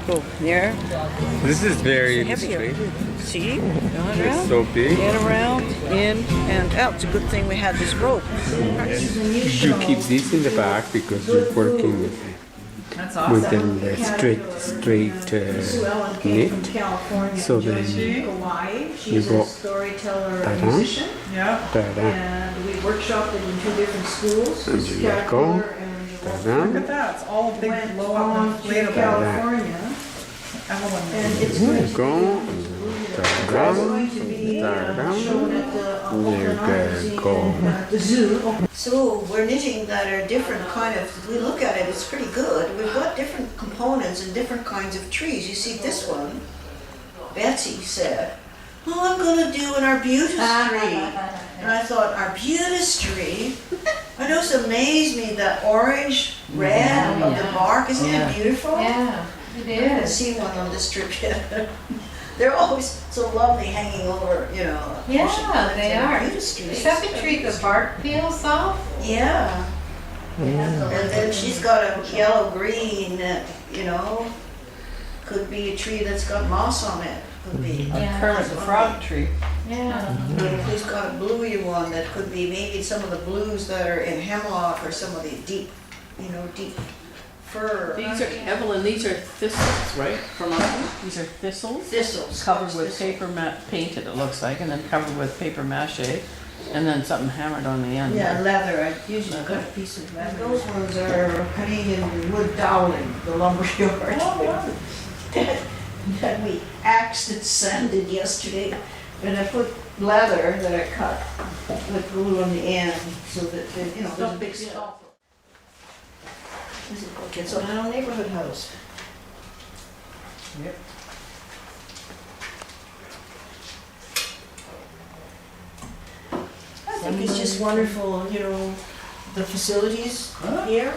Go there. This is very Heavier. straight. See? Going around. It's so big. In, around, in, and out. It's a good thing we had this rope. You keep this in the back because you're working with the straight knit. So then you go ta-da, ta-da, And we workshopped it in 2 different schools. and you let go, ta-da, Look at that, it's all big Went blow on up to inflatable. California, and it's going to go, ta-da, going to be shown at the There Oakland you Museum go. and at the zoo. So we're knitting that are different kind of, we look at it, it's pretty good. We've got different components and different kinds of trees. You see this one, Betsy said, oh, I'm going to do an arbutus tree. And I thought, arbutus tree? I know it's amazed me, the orange, red of the bark. Isn't it beautiful? Yeah, it I haven't is. seen one on this trip yet. They're always so lovely hanging over, you know. Yeah, they are. Arbutus trees. Except the tree, the bark peels off. Yeah. And then she's got a yellow-green, you know, could be a tree that's got moss on it. Could be. Yeah. Kermit the Frog tree. Yeah. And she's got a bluey one that could be maybe some of the blues that are in hemlock or some of the deep, you know, deep fir. These are, Evelyn, these are thistles, right? From us? These are thistles? Thistles. Covered with Thistle. paper painted, it looks like, and then covered with paper mache, and then something hammered on the end. Yeah, leather. I usually cut a piece of leather. Those ones are Canadian wood dowling, the lumber yard. That we axed and sanded yesterday. And I put leather that I cut with glue on the end so that, you know, there's a big stump. This is okay. So now neighborhood house. Yep. I think it's just wonderful, you know, the facilities here.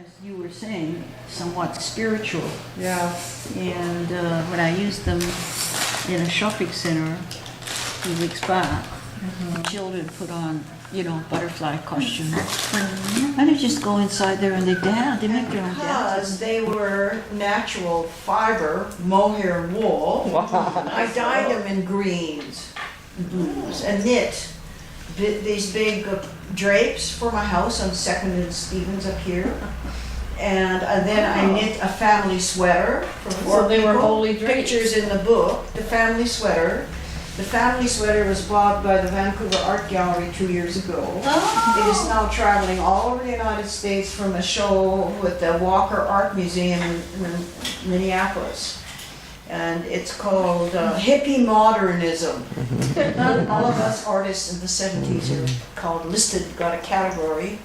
as you were saying, somewhat spiritual. Yeah. And when I used them in a shopping center a few weeks back, the children put on, butterfly costumes. And they just go inside there and they dance, they make their own dances. Because they were natural fiber mohair wool, I dyed them in greens, blues, and knit these big drapes for my house on 2nd and Stevens up here. And then I knit a family sweater for four So they were people. holy drapes. Pictures in the book, the family sweater. The family sweater was bought by the Vancouver Art Gallery 2 years ago. It is now traveling all over the United States from a show with the Walker Art Museum in Minneapolis. And it's called Hippie Modernism. All of us artists in the 70s are got a category.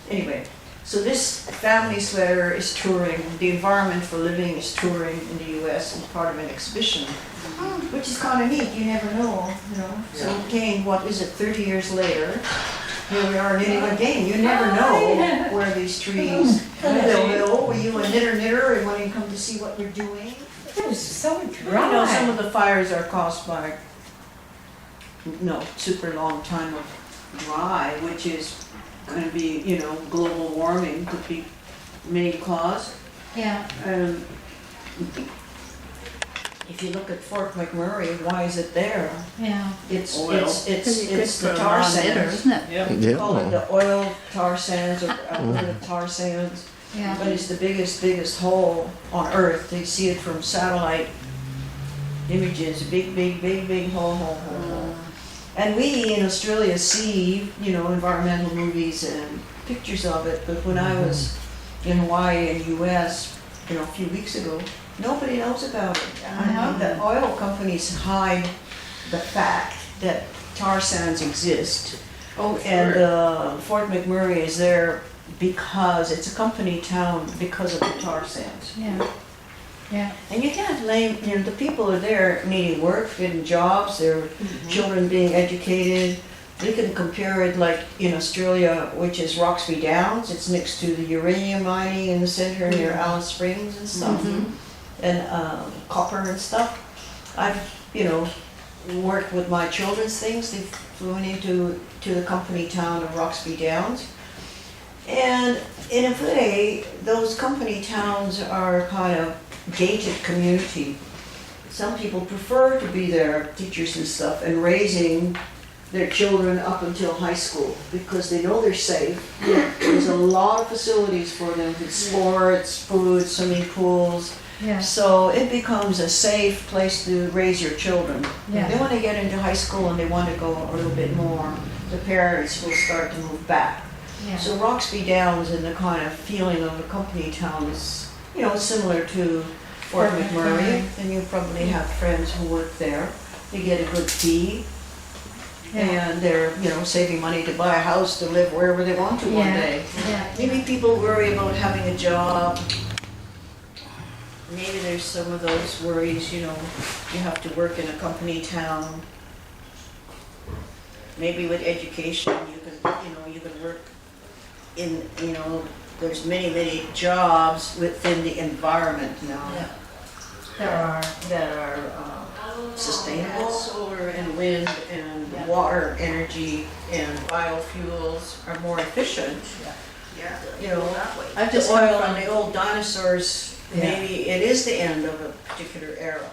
Anyway, so this family sweater is touring, the Environment for Living is touring in the US and part of an exhibition, which is kind of neat, you never know. So again, what is it, 30 years later, here we are knitting again. You never know where these trees will. Were you a knitter and when you come to see what we're doing? It was so Some dry. of the fires are caused by, super long time of dry, which is going to be, global warming could be main cause. Yeah. If you look at Fort McMurray, why is it there? Yeah. It's It's the tar sands. Isn't it? Yep. We call it the oil tar sands or oil tar sands. Yeah. But it's the biggest hole on Earth. They see it from satellite images, big hole. And we in Australia see, environmental movies and pictures of it. But when I was in Hawaii and US, a few weeks ago, nobody knows about it. I mean, the oil companies hide the fact that tar sands exist. Oh, And Fort McMurray is there because it's a company town because of the tar sands. Yeah. Yeah. And you can't blame, the people are there needing work, getting jobs, their children being educated. We can compare it like in Australia, which is Roxby Downs. It's next to the uranium mining in the center near Alice Springs and stuff. And copper and stuff. I've, worked with my children's things. They've flown into the company town of Roxby Downs. And in a way, those company towns are kind of gated community. Some people prefer to be there, teachers and stuff, and raising their children up until high school because they know they're safe. There's a lot of facilities for them with sports, food, swimming pools. Yeah. So it becomes a safe place to raise your children. Yeah. Then when they get into high school and they want to go a little bit more, the parents will start to move back. Yeah. So Roxby Downs and the kind of feeling of a company town is, similar to Fort McMurray. And you probably have friends who work there. They get a good fee. Yeah. And they're, saving money to buy a house to live wherever they want to one Yeah. day. Yeah. Maybe people worry about having a job. Maybe there's some of those worries, you have to work in a company town. Maybe with education, you can work in, there's many jobs within the environment now There are. that are sustainable. Solar and wind and water energy and biofuels are more efficient. I've The just oil come on the old dinosaurs, maybe it is the end of a particular era.